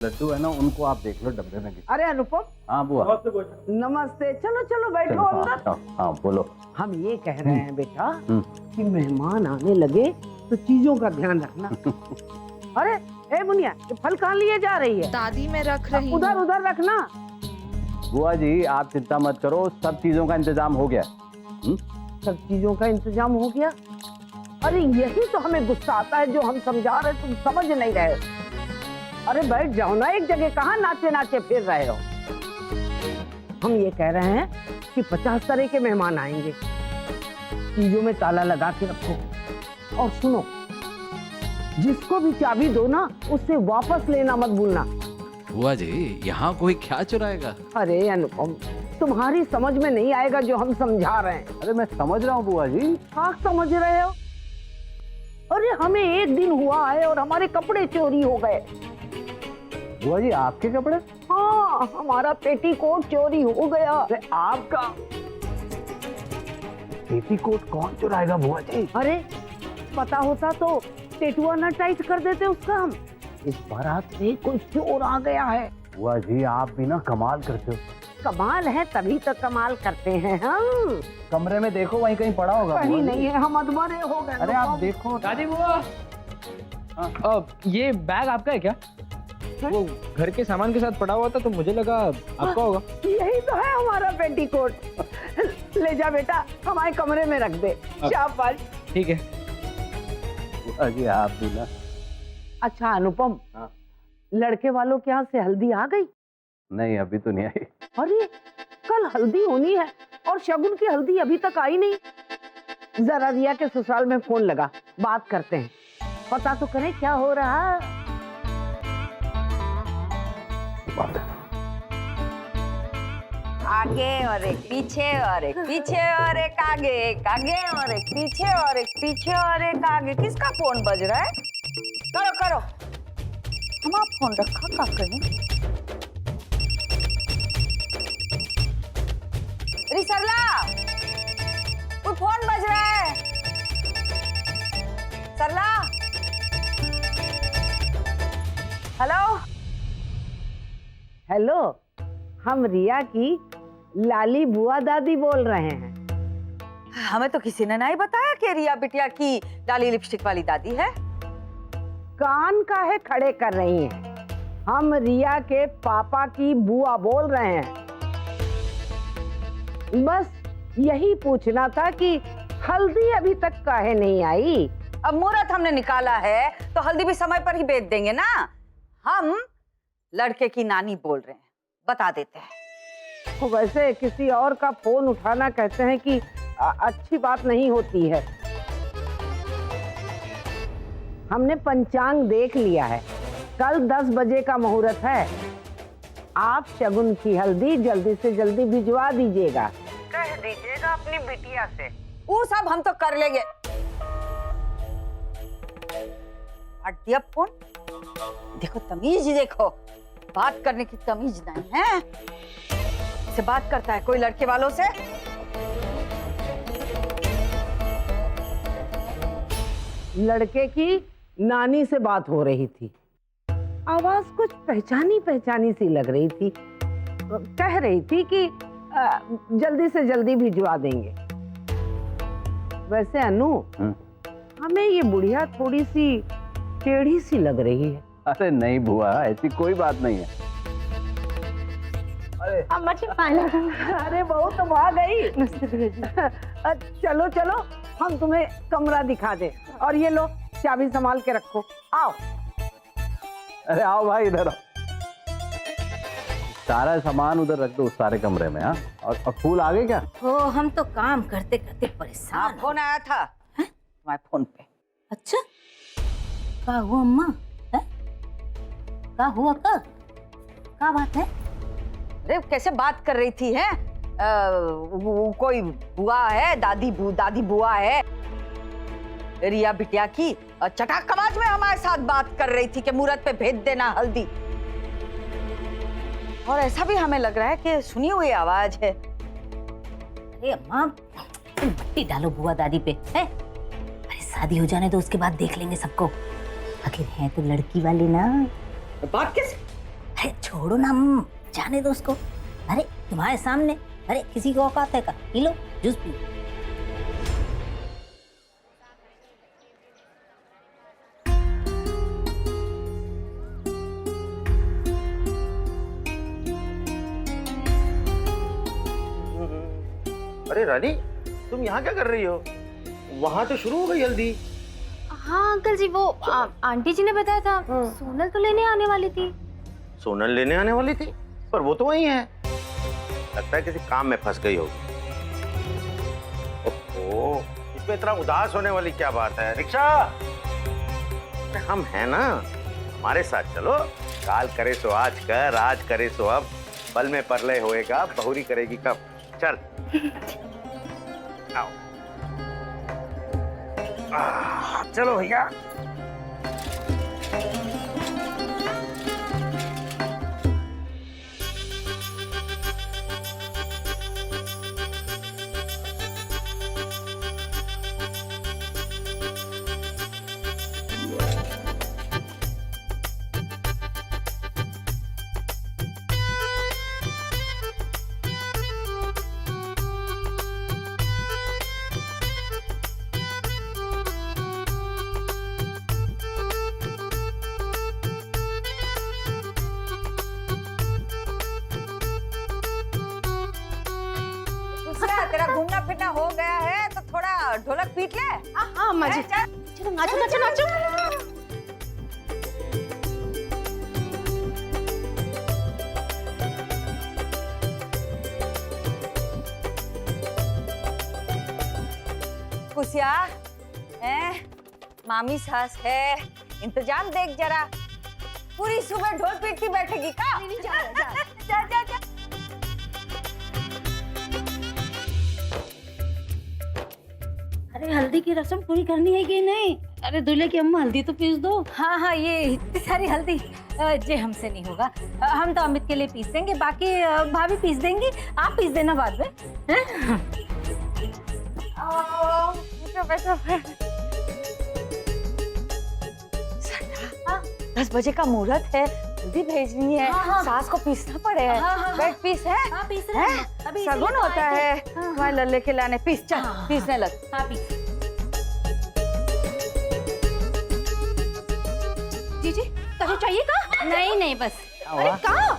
लड्डू है ना, उनको आप देख लो डब्बे में। अरे अनुपम। हाँ बुआ। नमस्ते। चलो चलो बैठो चलो, अंदर। हाँ बोलो। हम ये कह रहे हैं बेटा कि मेहमान आने लगे तो चीजों का ध्यान रखना। अरे ए मुनिया, ये फल कहाँ लिए जा रही है? दादी मैं रख रही उधर हूँ। उधर रखना। बुआ जी आप चिंता मत करो, सब चीजों का इंतजाम हो गया। सब चीजों का इंतजाम हो गया? अरे यही तो हमें गुस्सा आता है, जो हम समझा रहे तुम समझ नहीं रहे। अरे बैठ जाओ ना एक जगह, कहाँ नाचे नाचे फिर रहे हो। हम ये कह रहे हैं कि 50 तरह के मेहमान आएंगे, चीजों में ताला लगा के रखो। और सुनो, जिसको भी चाबी दो ना, उससे वापस लेना मत भूलना। बुआ जी यहाँ कोई क्या चुराएगा? अरे अनुपम, तुम्हारी समझ में नहीं आएगा जो हम समझा रहे हैं। अरे मैं समझ रहा हूँ बुआ जी। हाँ समझ रहे हो? अरे हमें एक दिन हुआ है और हमारे कपड़े चोरी हो गए। बुआ जी आपके कपड़े? हाँ, हमारा पेटीकोट चोरी हो गया। अरे आपका पेटीकोट कौन चुराएगा बुआ जी? अरे पता होता तो टेटुआ न टाइट कर देते उसका हम। इस बारात में कोई चोर आ गया है। बुआ जी आप भी ना कमाल करते हो। कमाल है तभी तो कमाल करते हैं हम। कमरे में देखो, वहीं कहीं पड़ा होगा। कहीं बुआ जी। नहीं है, हम अधमरे हो गए। अरे आप देखो। दादी बुआ, ये बैग आपका है क्या? वो घर के सामान के साथ पड़ा हुआ था तो मुझे लगा आपका होगा। यही तो है हमारा पेटीकोट। ले जा बेटा, हमारे कमरे में रख दे। शाबाश। ठीक है। बुआ जी आप भी ना। अच्छा अनुपम, हाँ। लड़के वालों के यहाँ से हल्दी आ गई? नहीं अभी तो नहीं आई। अरे कल हल्दी होनी है और शगुन की हल्दी अभी तक आई नहीं। जरा रिया के ससुराल में फोन लगा, बात करते हैं, पता तो करें क्या हो रहा है। आगे और एक पीछे और एक पीछे और एक आगे, एक आगे और एक पीछे और एक पीछे और एक आगे। किसका फोन बज रहा है? करो करो। हमारा फोन रखा का करें? अरे सरला, कोई फोन बज रहा है। सरला, हेलो हेलो, हम रिया की लाली बुआ दादी बोल रहे हैं। हमें तो किसी ने नहीं बताया कि रिया बिटिया की लाली लिपस्टिक वाली दादी है। कान काहे खड़े कर रही हैं? हम रिया के पापा की बुआ बोल रहे हैं। बस यही पूछना था कि हल्दी अभी तक काहे नहीं आई। अब मुहूर्त हमने निकाला है तो हल्दी भी समय पर ही बेच देंगे ना। हम लड़के की नानी बोल रहे हैं, बता देते हैं। तो वैसे किसी और का फोन उठाना कहते हैं कि अच्छी बात नहीं होती है। हमने पंचांग देख लिया है, कल 10 बजे का मुहूर्त है। आप शगुन की हल्दी जल्दी से जल्दी भिजवा दीजिएगा। कह दीजिएगा अपनी बिटिया से। वो सब हम तो कर लेंगे। काट दिया फोन। देखो तमीज, देखो बात करने की तमीज नहीं है। से बात करता है कोई लड़के वालों से। लड़के की नानी से बात हो रही थी, आवाज कुछ पहचानी पहचानी सी लग रही थी। कह रही थी कि जल्दी से जल्दी भिजवा देंगे। वैसे अनु, हमें ये बुढ़िया थोड़ी सी टेढ़ी सी लग रही है। अरे नहीं बुआ, ऐसी कोई बात नहीं है। अरे बहू तुम आ गई। चलो चलो, हम तुम्हें कमरा दिखा दे। और ये लो चाबी संभाल के रखो। आओ। अरे आओ भाई इधर आओ। सारा सामान उधर रख दो उस सारे कमरे में। हाँ, और फूल आ गए क्या? हो, हम तो काम करते करते परेशान। फोन आया था हमारे फोन पे। अच्छा, क्या हुआ अम्मा? है? क्या हुआ? क्या बात है? अरे कैसे बात कर रही थी? है वो कोई बुआ है, दादी बुआ है रिया बिटिया की, चटाक आवाज में हमारे साथ बात कर रही थी कि मुहूर्त पे भेज देना हल्दी। और ऐसा भी हमें लग रहा है कि सुनी हुई आवाज है। अरे अम्मा, मट्टी डालो बुआ दादी पे। है? अरे शादी हो जाने तो उसके बाद देख लेंगे सबको। आखिर है तो लड़की वाली ना। बात किस छोड़ो ना, जाने दो उसको। अरे तुम्हारे सामने, अरे किसी को औकात है का? P low, juice P low. अरे रानी, तुम यहाँ क्या कर रही हो? वहाँ तो शुरू हो गई हल्दी। हाँ अंकल जी, वो आंटी जी ने बताया था सोनल तो लेने आने वाली थी। सोनल लेने आने वाली थी, पर वो तो वहीं है। लगता है किसी काम में फंस गई होगी। ओहो, इसमें इतना उदास होने वाली क्या बात है? रिक्शा, अरे हम हैं ना, हमारे साथ चलो। काल करे सो आज कर, आज करे सो अब, पल में परलय होएगा, बहुरी करेगी कब। चल आओ। चलो भैया। तेरा घूमना फिरना हो गया है तो थोड़ा ढोलक पीट ले। हाँ अम्मा जी, चलो नाचो नाचो नाचो। खुशिया, मामी सास है, इंतजाम देख जरा। पूरी सुबह ढोल पीटती बैठेगी का? जा जा जा। अरे हल्दी की रस्म पूरी करनी है कि नहीं? अरे दूल्हे की अम्मा हल्दी तो पीस दो। हाँ हाँ, ये इतनी सारी हल्दी जे हमसे नहीं होगा। हम तो अमित के लिए पीस देंगे, बाकी भाभी पीस देंगी। आप पीस देना बाद में। बैठो बैठो। 10 बजे का मुहूर्त है, हल्दी भेजनी है। हाँ। सास को पीसना पड़ेगा। हाँ। बैठ पीस है। हाँ, पीस रहे हैं। अभी सगुन इसीलिए तो होता आए थे। है। हाँ। तुम्हारे लल्ले के लाने पीस, चल हाँ। पीसने लग। हाँ पीस। जीजी कहीं चाहिए का? नहीं नहीं, बस अरे कहाँ?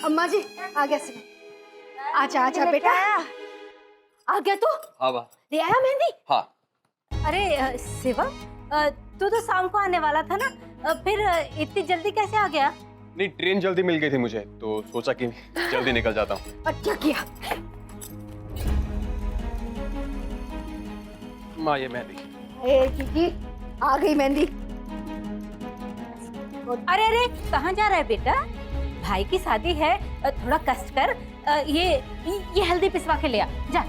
अम्मा जी आ गया सिम। आजा आजा बेटा, आ गया तू? हाँ वाह। ले आया मेहंदी? हाँ। अरे शिवा, तू तो शाम को आने वाला था ना, फिर इतनी जल्दी कैसे आ गया? नहीं, ट्रेन जल्दी मिल गई थी मुझे, तो सोचा कि जल्दी निकल जाता हूँ। अच्छा किया। माँ ये मेहंदी। ए जीजी आ गई मेहंदी। अरे अरे, कहाँ जा रहा है बेटा? भाई की शादी है, थोड़ा कष्ट कर। ये हल्दी पिसवा के ले आ, जा।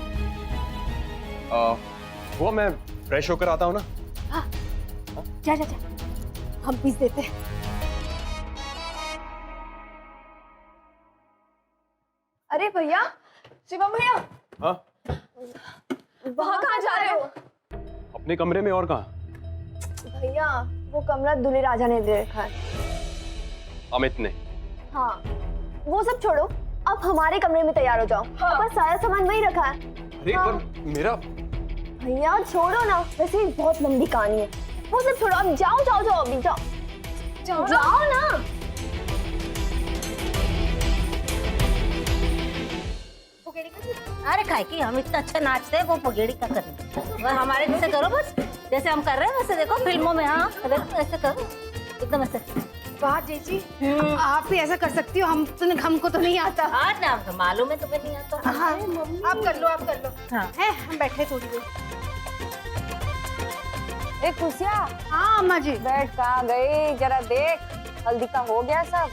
वो मैं फ्रेश होकर आता हूँ ना। जा जा जा, हम पीस देते हैं। अरे भैया, शिवम भैया। हाँ? वहाँ कहाँ जा रहे हो? अपने कमरे में, और कहाँ? भैया वो कमरा दूल्हे राजा ने दे रखा है। अमित ने? हाँ, वो सब छोड़ो, अब हमारे कमरे में तैयार हो जाओ। हाँ। बस सारा सामान वही रखा है। अरे हाँ। पर मेरा। भैया छोड़ो ना, वैसे ही बहुत लंबी कहानी है। वो सब छोड़ो, अब जाओ जाओ जाओ, अभी जाओ जाओ, जाओ ना। अरे काय की हम इतना अच्छा नाचते हैं, वो पगेड़ी का करें। हमारे जैसे करो बस, जैसे हम कर रहे हैं वैसे। देखो फिल्मों में, हाँ देखो ऐसे करो। नमस्ते। वाह जीजी, आप भी ऐसा कर सकती हो, हमको तो नहीं आता। हाँ ना, मालूम है तुम्हें नहीं आता। हाँ, आप कर लो, आप कर लो। हाँ। है, हम बैठे थोड़ी देर। ए खुशिया, हाँ अम्मा जी। बैठ कहाँ गई, जरा देख हल्दी का हो गया सब।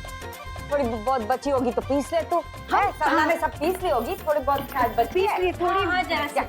थोड़ी बहुत बची होगी तो पीस ले तू। है, सरला ने सब पीस ली होगी, थोड़ी बहुत शायद बची है। पीस ली थोड़ी। हाँ, जरा सी।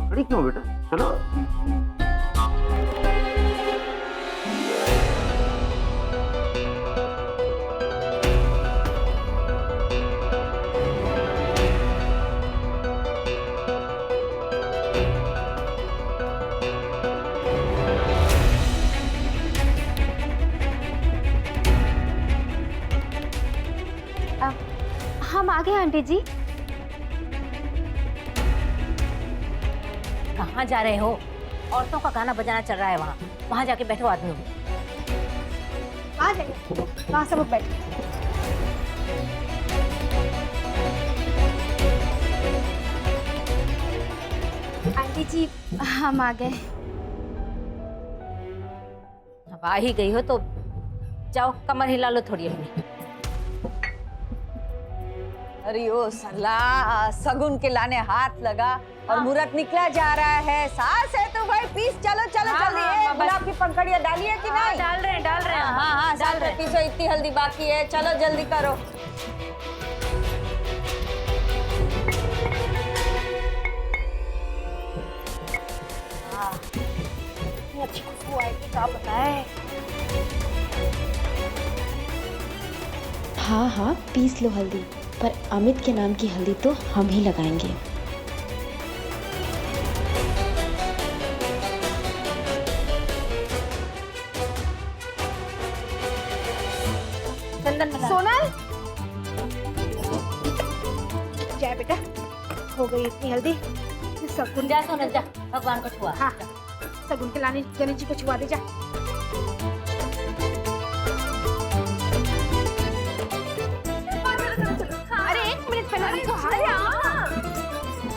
खड़ी क्यों बेटा, चलो। हम आ गए आंटी जी। कहाँ जा रहे हो? औरतों का गाना बजाना चल रहा है वहाँ। वहाँ जाके बैठो आदमी। आ जाइए, वहाँ सब बैठे। आंटी जी, हम आ गए। अब आ ही गई हो तो जाओ, कमर हिला लो थोड़ी अपनी। अरे ओ सरला, सगुन के लाने हाथ लगा और मुहूर्त निकला जा रहा है। सास है तो भाई पीस, चलो चलो हाँ, जल्दी। हाँ, गुलाब की पंखड़ियाँ डाली है कि नहीं? डाल रहे हैं। हाँ हाँ डाल रहे, पीसो, इतनी हल्दी बाकी है, चलो जल्दी करो। इतनी अच्छी खुशबू आएगी, क्या पता है। हाँ हाँ पीस लो हल्दी, पर अमित के नाम की हल्दी तो हम ही लगाएंगे। चंदन मिला। सोनल, जाए बेटा, हो गई इतनी हल्दी। सगुन जा सोनल जा, भगवान को छुआ। हाँ, सगुन के लाने गणेश जी को छुआ दे जा। अरे एक मिनट पहले हमको हाथ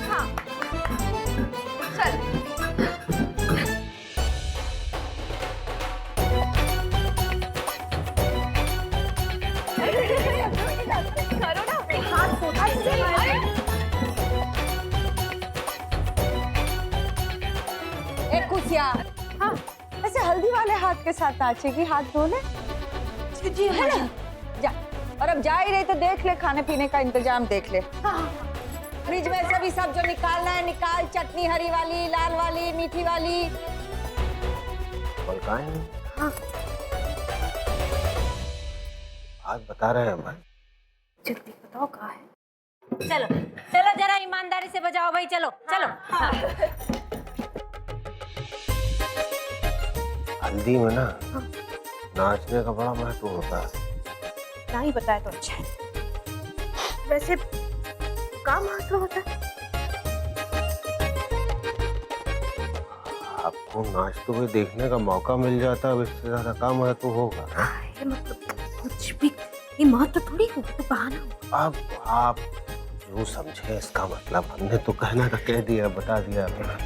हाँ, चल। करो ना, हाथ फोटा एक खुशिया, हाँ ऐसे हल्दी वाले हाथ के साथ नाचे की हाथ धो ले। जी है ना, जा। और अब जा ही रही तो देख ले, खाने पीने का इंतजाम देख ले। फ्रिज में से भी सब जो निकालना है निकाल, चटनी हरी वाली, लाल वाली, मीठी वाली। और कहाँ है? हाँ। आज बता रहे हैं भाई। जल्दी बताओ कहाँ है। चलो चलो, जरा ईमानदारी से बजाओ भाई, चलो चलो। हाँ। हल्दी में ना नाचने का बड़ा महत्व होता है। ना ही बताया तो अच्छा है। वैसे क्या महत्व होता है? आपको नाचते हुए देखने का मौका मिल जाता है, इससे ज्यादा क्या महत्व होगा? ये मतलब कुछ भी, ये महत्व थोड़ी होगा, तो बहाना होगा। अब आप जो समझे इसका मतलब, हमने तो कहना था कह दिया, बता दिया अपना।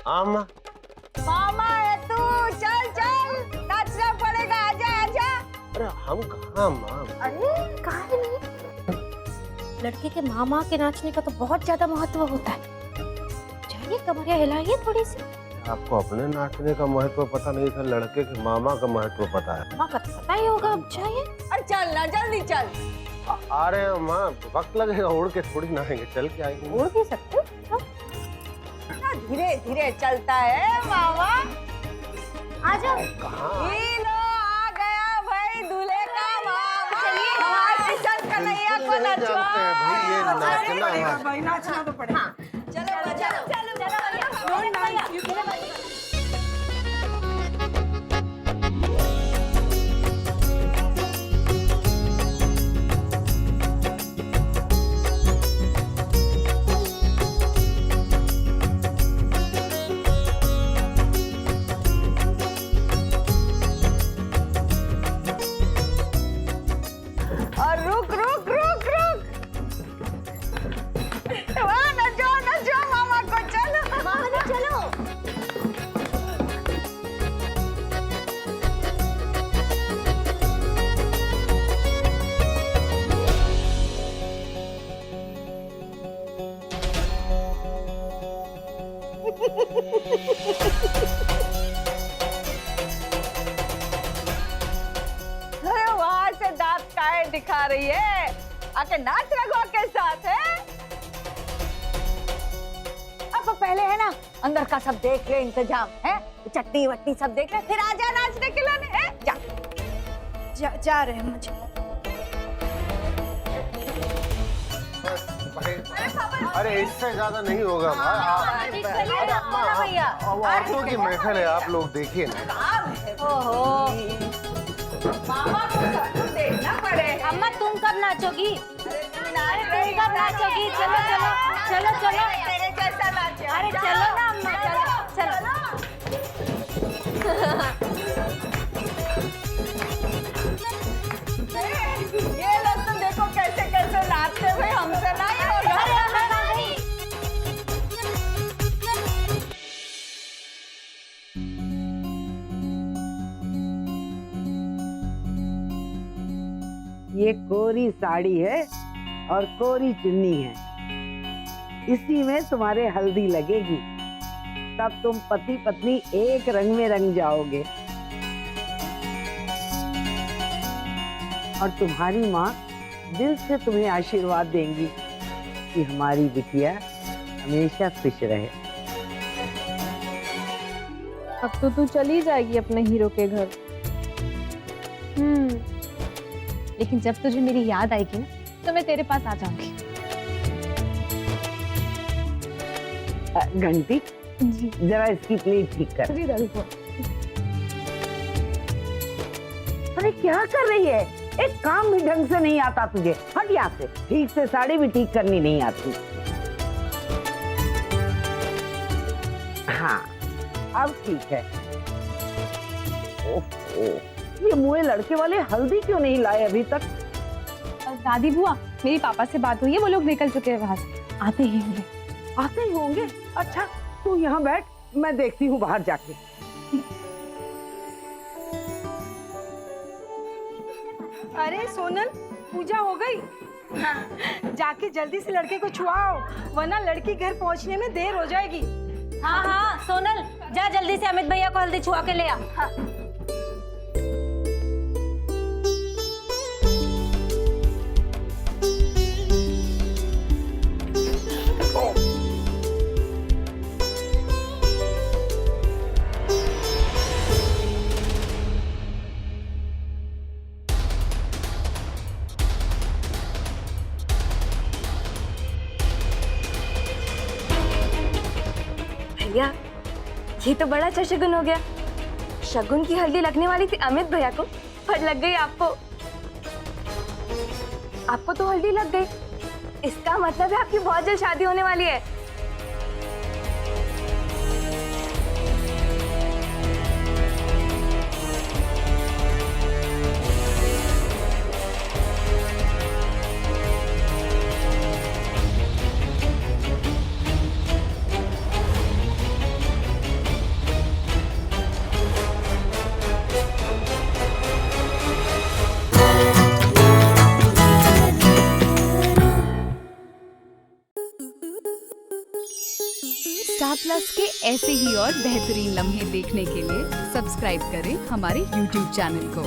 आमा, मामा है तू, चल चल, नाचना पड़ेगा, आजा आजा। अरे हम कहाँ माँ? अरे कहाँ नहीं, लड़के के मामा के नाचने का तो बहुत ज्यादा महत्व होता है। जाइए कमरिया हिलाइए थोड़ी सी। आपको अपने नाचने का महत्व पता नहीं था, लड़के के मामा का महत्व पता है। माँ का तो पता ही होगा, अब जाइए। अरे चल ना, जल्दी चल। आ रहे हैं माँ, वक्त लगेगा, उड़ के थोड़ी ना आएंगे, चल के आएंगे। उड़ भी सकते हो। धीरे धीरे चलता है मामा। आ जाओ। कहाँ? ये लो आ गया भाई दूल्हे आपको नाचो। भाई ये नाचना है। भाई नाचना तो पड़ेगा। चलो चलो और रुक रुक रुक रुक, वाह नचो नचो मामा को, चलो मामा ने चलो। अरे वहां से दांत काहे दिखा रही है, आके नाच रखो के साथ है। अब पहले है ना अंदर का सब देख ले, इंतजाम है, चटनी वटनी सब देख ले, फिर आजा नाचने के लिए है। जा रहे हैं मुझे। अरे इससे ज्यादा नहीं होगा भाई। भैया औरतों की महफिल है, आप लोग देखिए ना। ओहो मामा को सब कुछ देखना पड़ेगा। अम्मा तुम कब नाचोगी? तुम कब नाचोगी? चलो चलो चलो चलो। तेरे जैसा नाचे। अरे चलो ना अम्मा, चलो चलो। ये लोग तो देखो कैसे कैसे नाचते हुए, हमसे ना ही होगा। अरे अम्मा कहाँ गई? ये कोरी साड़ी है और कोरी चुन्नी है, इसी में तुम्हारे हल्दी लगेगी, तब तुम पति पत्नी एक रंग में रंग जाओगे। और तुम्हारी माँ दिल से तुम्हें आशीर्वाद देंगी कि हमारी बिटिया हमेशा खुश रहे। अब तो तू चली जाएगी अपने हीरो के घर। लेकिन जब तुझे मेरी याद आएगी ना तो मैं तेरे पास आ जाऊंगी। घंटी जी जरा इसकी प्लेट ठीक कर। जी दादी को। अरे क्या कर रही है, एक काम भी ढंग से नहीं आता तुझे, हट यहाँ से। ठीक से साड़ी भी ठीक करनी नहीं आती। हाँ अब ठीक है। ओहो, ये मुए लड़के वाले हल्दी क्यों नहीं लाए अभी तक? दादी बुआ, मेरी पापा से बात हुई है, वो लोग निकल चुके हैं वहां से, आते ही होंगे। आते ही होंगे? अच्छा तू यहाँ बैठ, मैं देखती हूँ बाहर जाके। अरे सोनल, पूजा हो गई? जाके जल्दी से लड़के को छुआओ, वरना लड़की घर पहुंचने में देर हो जाएगी। हाँ हाँ सोनल, जा जल्दी से अमित भैया को हल्दी छुआ के ले आ। हाँ। भैया ये तो बड़ा अच्छा शगुन हो गया। शगुन की हल्दी लगने वाली थी अमित भैया को, पर लग गई आपको। आपको तो हल्दी लग गई, इसका मतलब है आपकी बहुत जल्द शादी होने वाली है। स्टार प्लस के ऐसे ही और बेहतरीन लम्हे देखने के लिए सब्सक्राइब करें हमारे YouTube चैनल को।